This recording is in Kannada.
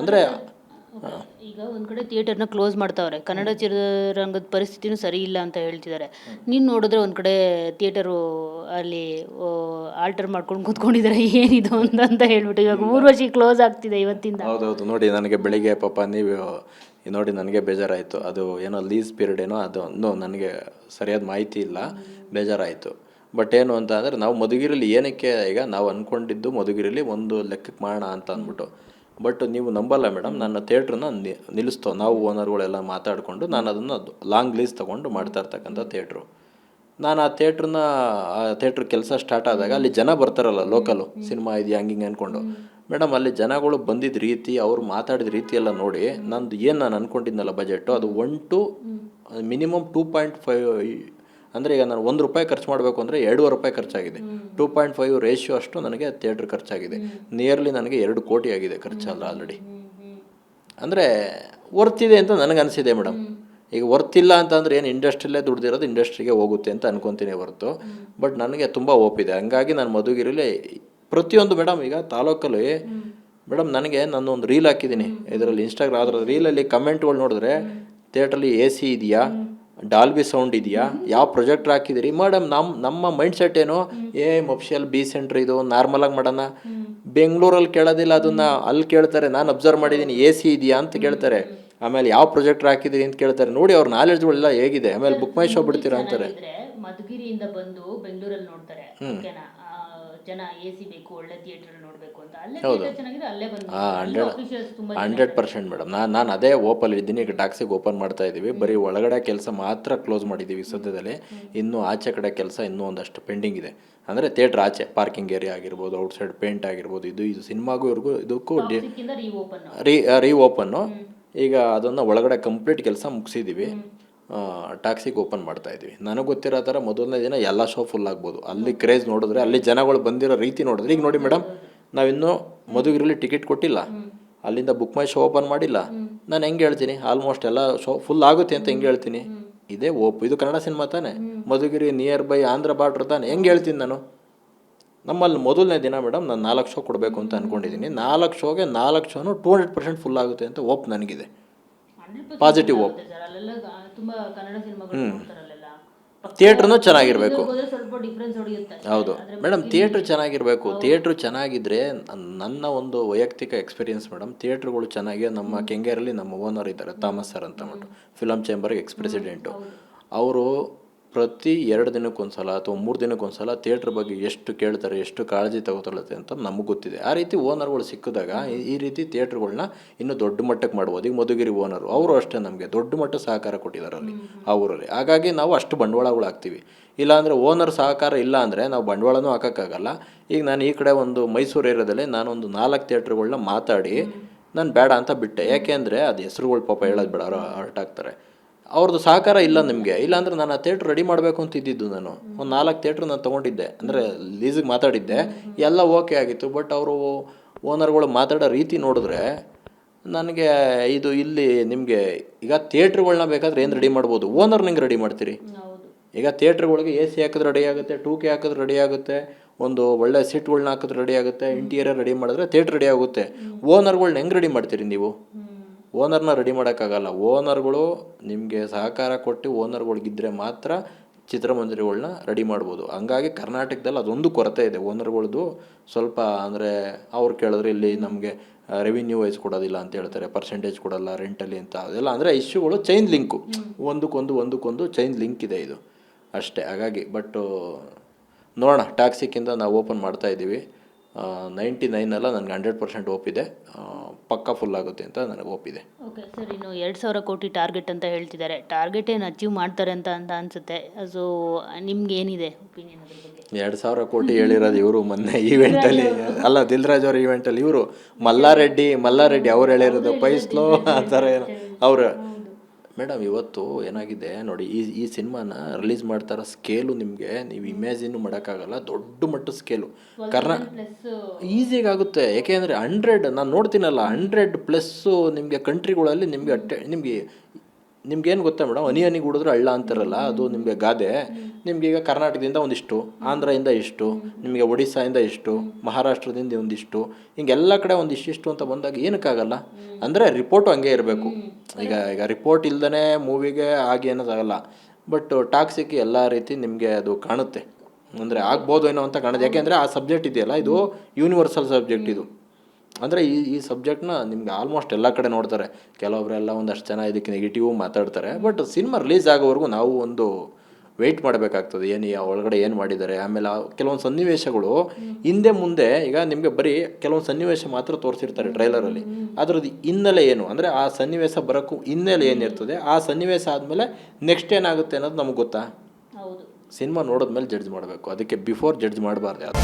ಅಂದರೆ ಈಗ ಒಂದು ಕಡೆ ಥಿಯೇಟರ್ನ ಕ್ಲೋಸ್ ಮಾಡ್ತಾವ್ರೆ, ಕನ್ನಡ ಚಿತ್ರರಂಗದ ಪರಿಸ್ಥಿತಿನೂ ಸರಿ ಇಲ್ಲ ಅಂತ ಹೇಳ್ತಿದ್ದಾರೆ. ನೀನು ನೋಡಿದ್ರೆ ಒಂದು ಕಡೆ ಥಿಯೇಟರು ಅಲ್ಲಿ ಆಲ್ಟರ್ ಮಾಡ್ಕೊಂಡು ಕೂತ್ಕೊಂಡಿದ್ದಾರೆ, ಏನಿದು ಅಂತ ಹೇಳ್ಬಿಟ್ಟು. ಇವಾಗ ಊರ್ವಶಿ ಕ್ಲೋಸ್ ಆಗ್ತಿದೆ ಇವತ್ತಿಂದ. ಹೌದೌದು ನೋಡಿ, ನನಗೆ ಬೆಳಿಗ್ಗೆ ಪಾಪ ನೀವು ನೋಡಿ ನನಗೆ ಬೇಜಾರಾಯಿತು. ಅದು ಏನೋ ಲೀಸ್ ಪೀರಿಯಡ್ ಏನೋ ಅದು ನನಗೆ ಸರಿಯಾದ ಮಾಹಿತಿ ಇಲ್ಲ, ಬೇಜಾರಾಯಿತು. ಬಟ್ ಏನು ಅಂತ ಅಂದರೆ ನಾವು ಮಧುಗಿರಿಲಿ ಏನಕ್ಕೆ ಈಗ ನಾವು ಅಂದ್ಕೊಂಡಿದ್ದು ಮಧುಗಿರಿಲಿ ಒಂದು ಲೆಕ್ಕಕ್ಕೆ ಮಾಡೋಣ ಅಂತ ಅಂದ್ಬಿಟ್ಟು. ಬಟ್ ನೀವು ನಂಬಲ್ಲ ಮೇಡಮ್, ನನ್ನ ಥಿಯೇಟ್ರನ್ನ ನಿಲ್ಲಿಸ್ತೋ ನಾವು ಓನರ್ಗಳೆಲ್ಲ ಮಾತಾಡಿಕೊಂಡು ನಾನು ಅದನ್ನು ಲಾಂಗ್ ಲೀಸ್ ತೊಗೊಂಡು ಮಾಡ್ತಾ ಇರ್ತಕ್ಕಂಥ ಥಿಯೇಟ್ರು. ನಾನು ಆ ಥಿಯೇಟ್ರ್ ಕೆಲಸ ಸ್ಟಾರ್ಟ್ ಆದಾಗ ಅಲ್ಲಿ ಜನ ಬರ್ತಾರಲ್ಲ, ಲೋಕಲು ಸಿನಿಮಾ ಇದೆಯಾ ಹಂಗಿಂಗೆ ಅಂದ್ಕೊಂಡು. ಮೇಡಮ್ ಅಲ್ಲಿ ಜನಗಳು ಬಂದಿದ್ದ ರೀತಿ, ಅವ್ರು ಮಾತಾಡಿದ ರೀತಿ ಎಲ್ಲ ನೋಡಿ ನಂದು ಏನು ನಾನು ಅಂದ್ಕೊಂಡಿದ್ನಲ್ಲ ಬಜೆಟು, ಅದು ಮಿನಿಮಮ್ 2.5, ಅಂದರೆ ಈಗ ನಾನು ₹1 ಖರ್ಚು ಮಾಡಬೇಕು ಅಂದರೆ ₹2.5 ಖರ್ಚಾಗಿದೆ. 2.5 ರೇಷಿಯೋ ಅಷ್ಟು ನನಗೆ ಥಿಯೇಟ್ರ್ ಖರ್ಚಾಗಿದೆ. ನಿಯರ್ಲಿ ನನಗೆ 2 ಕೋಟಿ ಆಗಿದೆ ಖರ್ಚಲ್ಲ ಆಲ್ರೆಡಿ. ಅಂದರೆ ವರ್ತಿದೆ ಅಂತ ನನಗನ್ನಿಸಿದೆ ಮೇಡಮ್. ಈಗ ವರ್ತಿಲ್ಲ ಅಂತಂದರೆ ಏನು, ಇಂಡಸ್ಟ್ರಿಯಲ್ಲೇ ದುಡ್ದಿರೋದು ಇಂಡಸ್ಟ್ರಿಗೆ ಹೋಗುತ್ತೆ ಅಂತ ಅನ್ಕೊತೀನಿ ಹೊರತು. ಬಟ್ ನನಗೆ ತುಂಬ ಒಪ್ಪಿದೆ. ಹಂಗಾಗಿ ನಾನು ಮಧುಗಿರಿಲಿ ಪ್ರತಿಯೊಂದು ಮೇಡಮ್, ಈಗ ತಾಲೂಕಲ್ಲಿ ಮೇಡಮ್ ನನಗೆ ನಾನೊಂದು ರೀಲ್ ಹಾಕಿದ್ದೀನಿ ಇದರಲ್ಲಿ, ಇನ್ಸ್ಟಾಗ್ರಾಮ್. ಅದರ ರೀಲಲ್ಲಿ ಕಮೆಂಟ್ಗಳು ನೋಡಿದ್ರೆ ಥಿಯೇಟ್ರಲ್ಲಿ AC ಇದೆಯಾ, ಡಾಲ್ಬಿ ಸೌಂಡ್ ಇದೆಯಾ, ಯಾವ ಪ್ರೊಜೆಕ್ಟ್ರ್ ಹಾಕಿದಿರಿ ಮೇಡಮ್. ನಮ್ಮ ಮೈಂಡ್ ಸೆಟ್ ಏನು, ಮಫ್ಷಿಯಲ್ ಬಿ ಸೆಂಟ್ರ್ ಇದು ನಾರ್ಮಲಾಗಿ ಮಾಡೋಣ. ಬೆಂಗಳೂರಲ್ಲಿ ಕೇಳೋದಿಲ್ಲ ಅದನ್ನು, ಅಲ್ಲಿ ಕೇಳ್ತಾರೆ. ನಾನು ಅಬ್ಸರ್ವ್ ಮಾಡಿದ್ದೀನಿ, AC ಇದೆಯಾ ಅಂತ ಕೇಳ್ತಾರೆ. ಆಮೇಲೆ ಯಾವ ಪ್ರೊಜೆಕ್ಟ್ರ್ ಹಾಕಿದಿರಿ ಅಂತ ಕೇಳ್ತಾರೆ. ನೋಡಿ ಅವ್ರ ನಾಲೆಡ್ಜ್ಗಳೆಲ್ಲ ಹೇಗಿದೆ. ಆಮೇಲೆ ಬುಕ್ ಮೈ ಶೋ ಬಿಡ್ತೀರಾ ಅಂತಾರೆ. ಮಧುಗಿರಿಯಿಂದ ಬಂದು ಬೆಂಗಳೂರಲ್ಲಿ ನೋಡ್ತಾರೆ, ಓಕೆನಾ, ಜನ AC ಬೇಕು, ಒಳ್ಳೆ ಥಿಯೇಟರ್ ನೋಡಬೇಕು ಅಂತ. ಅಲ್ಲೇ ಥಿಯೇಟರ್ ಚೆನ್ನಾಗಿದೆ, ಅಲ್ಲೇ ಬಂದು 100% ಮೇಡಮ್. ನಾನು ಅದೇ ಓಪನ್ ಇದ್ದೀನಿ. ಈಗ ಟ್ಯಾಕ್ಸಿಗೆ ಓಪನ್ ಮಾಡ್ತಾ ಇದ್ದೀವಿ. ಬರೀ ಒಳಗಡೆ ಕೆಲಸ ಮಾತ್ರ ಕ್ಲೋಸ್ ಮಾಡಿದ್ದೀವಿ ಸದ್ಯದಲ್ಲಿ. ಇನ್ನೂ ಆಚೆ ಕಡೆ ಕೆಲಸ ಇನ್ನೂ ಒಂದಷ್ಟು ಪೆಂಡಿಂಗ್ ಇದೆ. ಅಂದರೆ ಥಿಯೇಟ್ರ್ ಆಚೆ ಪಾರ್ಕಿಂಗ್ ಏರಿಯಾ ಆಗಿರ್ಬೋದು, ಔಟ್ಸೈಡ್ ಪೇಂಟ್ ಆಗಿರ್ಬೋದು, ಇದು ಸಿನಿಮಾಗೂ ಇದಕ್ಕೂ ರೀಓಪನ್ನು. ಈಗ ಅದನ್ನು ಒಳಗಡೆ ಕಂಪ್ಲೀಟ್ ಕೆಲಸ ಮುಗಿಸಿದ್ದೀವಿ. ಟ್ಯಾಕ್ಸಿಗೆ ಓಪನ್ ಮಾಡ್ತಾ ಇದ್ದೀವಿ. ನನಗೆ ಗೊತ್ತಿರೋ ಥರ ಮೊದಲನೇ ದಿನ ಎಲ್ಲ ಶೋ ಫುಲ್ ಆಗ್ಬೋದು. ಅಲ್ಲಿ ಕ್ರೇಜ್ ನೋಡಿದ್ರೆ, ಅಲ್ಲಿ ಜನಗಳು ಬಂದಿರೋ ರೀತಿ ನೋಡಿದ್ರೆ, ಈಗ ನೋಡಿ ಮೇಡಮ್, ನಾವಿನ್ನೂ ಮಧುಗಿರಿಲಿ ಟಿಕೆಟ್ ಕೊಟ್ಟಿಲ್ಲ, ಅಲ್ಲಿಂದ ಬುಕ್ ಮೈ ಶೋ ಓಪನ್ ಮಾಡಿಲ್ಲ. ನಾನು ಹೆಂಗೆ ಹೇಳ್ತೀನಿ ಆಲ್ಮೋಸ್ಟ್ ಎಲ್ಲ ಶೋ ಫುಲ್ ಆಗುತ್ತೆ ಅಂತ ಹೆಂಗೆ ಹೇಳ್ತೀನಿ? ಇದು ಕನ್ನಡ ಸಿನಿಮಾ ತಾನೆ, Madhugiri near by Andhra border ತಾನೆ, ಹೆಂಗೆ ಹೇಳ್ತೀನಿ ನಾನು? ನಮ್ಮಲ್ಲಿ ಮೊದಲನೇ ದಿನ ಮೇಡಮ್ ನಾನು 4 ಶೋ ಕೊಡಬೇಕು ಅಂತ ಅಂದ್ಕೊಂಡಿದ್ದೀನಿ. 4 ಶೋಗೆ 4 ಶೋನು 200% ಫುಲ್ ಆಗುತ್ತೆ ಅಂತ ಓಪ್ ನನಗಿದೆ, ಪಾಸಿಟಿವ್ ಓಪ್. ಥಿಯೇಟ್ರೂ ಚೆನ್ನಾಗಿರಬೇಕು. ಹೌದು ಮೇಡಮ್, ಥಿಯೇಟ್ರ್ ಚೆನ್ನಾಗಿರಬೇಕು. ಥಿಯೇಟ್ರ್ ಚೆನ್ನಾಗಿದ್ದರೆ, ನನ್ನ ಒಂದು ವೈಯಕ್ತಿಕ ಎಕ್ಸ್ಪೀರಿಯನ್ಸ್ ಮೇಡಮ್, ಥಿಯೇಟ್ರುಗಳು ಚೆನ್ನಾಗಿ, ನಮ್ಮ ಕೆಂಗೇರಲ್ಲಿ ನಮ್ಮ ಓನರ್ ಇದ್ದಾರೆ ಥಾಮಸ್ ಸರ್ ಅಂತ ಅಂದ್ಬಿಟ್ಟು, ಫಿಲಮ್ ಚೇಂಬರ್ಗೆ ಪ್ರೆಸಿಡೆಂಟು. ಅವರು ಪ್ರತಿ 2 ದಿನಕ್ಕೊಂದ್ಸಲ ಅಥವಾ 3 ದಿನಕ್ಕೊಂದ್ಸಲ ಥಿಯೇಟ್ರ್ ಬಗ್ಗೆ ಎಷ್ಟು ಕೇಳ್ತಾರೆ, ಎಷ್ಟು ಕಾಳಜಿ ತಗೋತಾಳತ್ತೆ ಅಂತ ನಮಗೆ ಗೊತ್ತಿದೆ. ಆ ರೀತಿ ಓನರ್ಗಳು ಸಿಕ್ಕಿದಾಗ ಈ ರೀತಿ ಥಿಯೇಟ್ರುಗಳನ್ನ ಇನ್ನೂ ದೊಡ್ಡ ಮಟ್ಟಕ್ಕೆ ಮಾಡ್ಬೋದು. ಈಗ ಮಧುಗಿರಿ ಓನರು ಅವರು ಅಷ್ಟೇ ನಮಗೆ ದೊಡ್ಡ ಮಟ್ಟ ಸಹಕಾರ ಕೊಟ್ಟಿದ್ದಾರೆ ಅಲ್ಲಿ ಆ ಊರಲ್ಲಿ. ಹಾಗಾಗಿ ನಾವು ಅಷ್ಟು ಬಂಡವಾಳಗಳು ಹಾಕ್ತೀವಿ. ಇಲ್ಲಾಂದರೆ ಓನರ್ ಸಹಕಾರ ಇಲ್ಲ ಅಂದರೆ ನಾವು ಬಂಡವಾಳನೂ ಹಾಕೋಕ್ಕಾಗಲ್ಲ. ಈಗ ನಾನು ಈ ಕಡೆ ಒಂದು ಮೈಸೂರು ಏರಿಯಾದಲ್ಲಿ ನಾನೊಂದು 4 ಥಿಯೇಟ್ರುಗಳನ್ನ ಮಾತಾಡಿ ನಾನು ಬೇಡ ಅಂತ ಬಿಟ್ಟೆ. ಯಾಕೆ ಅಂದರೆ ಅದು ಹೆಸ್ರುಗಳು ಪಾಪ ಹೇಳೋದು ಬೇಡ, ಅವರು ಹೊರಟಾಗ್ತಾರೆ. ಅವ್ರದ್ದು ಸಹಕಾರ ಇಲ್ಲ ನಿಮಗೆ. ಇಲ್ಲಾಂದ್ರೆ ನಾನು ಆ ಥಿಯೇಟ್ರ್ ರೆಡಿ ಮಾಡಬೇಕು ಅಂತ ಇದ್ದಿದ್ದು. ನಾನು ಒಂದು 4 ಥಿಯೇಟ್ರ್ ನಾನು ತೊಗೊಂಡಿದ್ದೆ, ಅಂದರೆ ಲೀಸಿಗೆ ಮಾತಾಡಿದ್ದೆ, ಎಲ್ಲ ಓಕೆ ಆಗಿತ್ತು. ಬಟ್ ಅವರು ಓನರ್ಗಳು ಮಾತಾಡೋ ರೀತಿ ನೋಡಿದ್ರೆ ನನಗೆ ಇಲ್ಲಿ ನಿಮಗೆ ಈಗ ಥಿಯೇಟ್ರುಗಳನ್ನ ಬೇಕಾದ್ರೆ ಏನು ರೆಡಿ ಮಾಡ್ಬೋದು, ಓನರ್ ನಿಂಗೆ ರೆಡಿ ಮಾಡ್ತೀರಿ. ಈಗ ಥಿಯೇಟ್ರುಗಳಿಗೆ AC ಹಾಕಿದ್ರೆ ರೆಡಿ ಆಗುತ್ತೆ, 2K ಹಾಕಿದ್ರೆ ರೆಡಿ ಆಗುತ್ತೆ, ಒಂದು ಒಳ್ಳೆ ಸೀಟ್ಗಳ್ನ ಹಾಕಿದ್ರೆ ರೆಡಿ ಆಗುತ್ತೆ, ಇಂಟೀರಿಯರ್ ರೆಡಿ ಮಾಡಿದ್ರೆ ಥಿಯೇಟ್ರ್ ರೆಡಿ ಆಗುತ್ತೆ. ಓನರ್ಗಳ್ನ ಹೆಂಗೆ ರೆಡಿ ಮಾಡ್ತೀರಿ ನೀವು? ಓನರ್ನ ರೆಡಿ ಮಾಡೋಕ್ಕಾಗಲ್ಲ. ಓನರ್ಗಳು ನಿಮಗೆ ಸಹಕಾರ ಕೊಟ್ಟು ಓನರ್ಗಳಿಗಿದ್ದರೆ ಮಾತ್ರ ಚಿತ್ರಮಂದಿರಗಳನ್ನ ರೆಡಿ ಮಾಡ್ಬೋದು. ಹಂಗಾಗಿ ಕರ್ನಾಟಕದಲ್ಲಿ ಅದೊಂದು ಕೊರತೆ ಇದೆ ಓನರ್ಗಳದ್ದು ಸ್ವಲ್ಪ. ಅಂದರೆ ಅವ್ರು ಕೇಳಿದ್ರೆ ಇಲ್ಲಿ ನಮಗೆ ರೆವಿನ್ಯೂ ವೈಸ್ ಕೊಡೋದಿಲ್ಲ ಅಂತ ಹೇಳ್ತಾರೆ, ಪರ್ಸೆಂಟೇಜ್ ಕೊಡೋಲ್ಲ ರೆಂಟಲ್ಲಿ ಅಂತ, ಅದೆಲ್ಲ ಅಂದರೆ ಇಶ್ಯೂಗಳು ಚೈನ್ ಲಿಂಕು, ಒಂದಕ್ಕೊಂದು ಚೈನ್ ಲಿಂಕ್ ಇದೆ ಇದು ಅಷ್ಟೇ. ಹಾಗಾಗಿ ನೋಡೋಣ, ಟ್ಯಾಕ್ಸಿಕ್ಕಿಂತ ನಾವು ಓಪನ್ ಮಾಡ್ತಾಯಿದ್ದೀವಿ. 99 ಅಲ್ಲ, ನನಗೆ 100% ಒಪ್ಪಿದೆ, ಪಕ್ಕಾ ಫುಲ್ ಆಗುತ್ತೆ ಅಂತ ನನಗೆ ಒಪ್ಪಿದೆ. ಓಕೆ ಸರ್, ಇನ್ನು 2,000 ಕೋಟಿ ಟಾರ್ಗೆಟ್ ಅಂತ ಹೇಳ್ತಿದ್ದಾರೆ. ಟಾರ್ಗೆಟ್ ಏನು ಅಚೀವ್ ಮಾಡ್ತಾರೆ ಅಂತ ಅನಿಸುತ್ತೆ. ಸೊ ನಿಮ್ಗೆ ಏನಿದೆ ಒಪಿನಿಯನ್ ಅದ್ರ ಬಗ್ಗೆ? 2,000 ಕೋಟಿ ಹೇಳಿರೋದು ಇವರು ಮೊನ್ನೆ ಈವೆಂಟಲ್ಲಿ ಅಲ್ಲ, ದಿಲ್ರಾಜ್ ಅವ್ರ ಈವೆಂಟಲ್ಲಿ ಇವರು ಮಲ್ಲಾರೆಡ್ಡಿ ಅವ್ರು ಹೇಳಿರೋದು ಪೈಸ್ಲೋ ಆ ಥರ ಏನೋ ಅವರು. ಮೇಡಮ್ ಇವತ್ತು ಏನಾಗಿದೆ ನೋಡಿ, ಈ ಸಿನಿಮಾನ ರಿಲೀಸ್ ಮಾಡ್ತಾರೋ ಸ್ಕೇಲು ನಿಮಗೆ ನೀವು ಇಮ್ಯಾಜಿನ್ ಮಾಡೋಕ್ಕಾಗಲ್ಲ. ದೊಡ್ಡ ಮಟ್ಟದ ಸ್ಕೇಲು ಈಸಿಯಾಗಿ ಆಗುತ್ತೆ. ಯಾಕೆಂದರೆ 100 ನಾನು ನೋಡ್ತೀನಲ್ಲ, 100+ ನಿಮಗೆ ಕಂಟ್ರಿಗಳಲ್ಲಿ ನಿಮಗೆ ನಿಮ್ಗೇನು ಗೊತ್ತಾ ಮೇಡಮ್, ಹನಿ ಹನಿಗೆ ಕುಡಿದ್ರೆ ಹಳ್ಳ ಅಂತಾರಲ್ಲ, ಅದು ನಿಮಗೆ ಗಾದೆ. ನಿಮ್ಗೆ ಈಗ ಕರ್ನಾಟಕದಿಂದ ಒಂದಿಷ್ಟು, ಆಂಧ್ರದಿಂದ ಇಷ್ಟು, ನಿಮಗೆ ಒಡಿಸ್ಸಾಯಿಂದ ಇಷ್ಟು, ಮಹಾರಾಷ್ಟ್ರದಿಂದ ಒಂದಿಷ್ಟು, ಹಿಂಗೆಲ್ಲ ಕಡೆ ಒಂದಿಷ್ಟು ಅಂತ ಬಂದಾಗ ಏನಕ್ಕಾಗಲ್ಲ ಅಂದರೆ ರಿಪೋರ್ಟು ಹಂಗೆ ಇರಬೇಕು. ಈಗ ರಿಪೋರ್ಟ್ ಇಲ್ದೇ ಮೂವಿಗೆ ಆಗಿ ಅನ್ನೋದಾಗಲ್ಲ. ಬಟ್ ಟಾಕ್ಸಿಕ್ ಎಲ್ಲ ರೀತಿ ನಿಮಗೆ ಅದು ಕಾಣುತ್ತೆ, ಅಂದರೆ ಆಗ್ಬೋದು ಏನೋ ಅಂತ ಕಾಣುತ್ತೆ. ಯಾಕೆಂದರೆ ಆ ಸಬ್ಜೆಕ್ಟ್ ಇದೆಯಲ್ಲ, ಇದು ಯೂನಿವರ್ಸಲ್ ಸಬ್ಜೆಕ್ಟ್ ಇದು. ಅಂದರೆ ಈ ಸಬ್ಜೆಕ್ಟ್ನ ನಿಮ್ಗೆ ಆಲ್ಮೋಸ್ಟ್ ಎಲ್ಲ ಕಡೆ ನೋಡ್ತಾರೆ. ಕೆಲವೊಬ್ಬರೆಲ್ಲ ಒಂದಷ್ಟು ಜನ ಇದಕ್ಕೆ ನೆಗೆಟಿವ್ ಮಾತಾಡ್ತಾರೆ. ಬಟ್ ಸಿನಿಮಾ ರಿಲೀಸ್ ಆಗೋವರೆಗೂ ನಾವು ಒಂದು ವೆಯ್ಟ್ ಮಾಡಬೇಕಾಗ್ತದೆ, ಒಳಗಡೆ ಏನು ಮಾಡಿದ್ದಾರೆ. ಆಮೇಲೆ ಕೆಲವೊಂದು ಸನ್ನಿವೇಶಗಳು ಹಿಂದೆ ಮುಂದೆ, ಈಗ ನಿಮಗೆ ಬರೀ ಕೆಲವೊಂದು ಸನ್ನಿವೇಶ ಮಾತ್ರ ತೋರಿಸಿರ್ತಾರೆ ಟ್ರೈಲರಲ್ಲಿ, ಅದರದ್ದು ಹಿನ್ನೆಲೆ ಏನು ಅಂದರೆ ಆ ಸನ್ನಿವೇಶ ಬರೋಕ್ಕೂ ಹಿನ್ನೆಲೆ ಏನಿರ್ತದೆ, ಆ ಸನ್ನಿವೇಶ ಆದಮೇಲೆ ನೆಕ್ಸ್ಟ್ ಏನಾಗುತ್ತೆ ಅನ್ನೋದು ನಮಗೆ ಗೊತ್ತಾ. ಹೌದು, ಸಿನಿಮಾ ನೋಡಿದ್ಮೇಲೆ ಜಡ್ಜ್ ಮಾಡಬೇಕು, ಅದಕ್ಕೆ ಬಿಫೋರ್ ಜಡ್ಜ್ ಮಾಡಬಾರ್ದು ಯಾವುದು.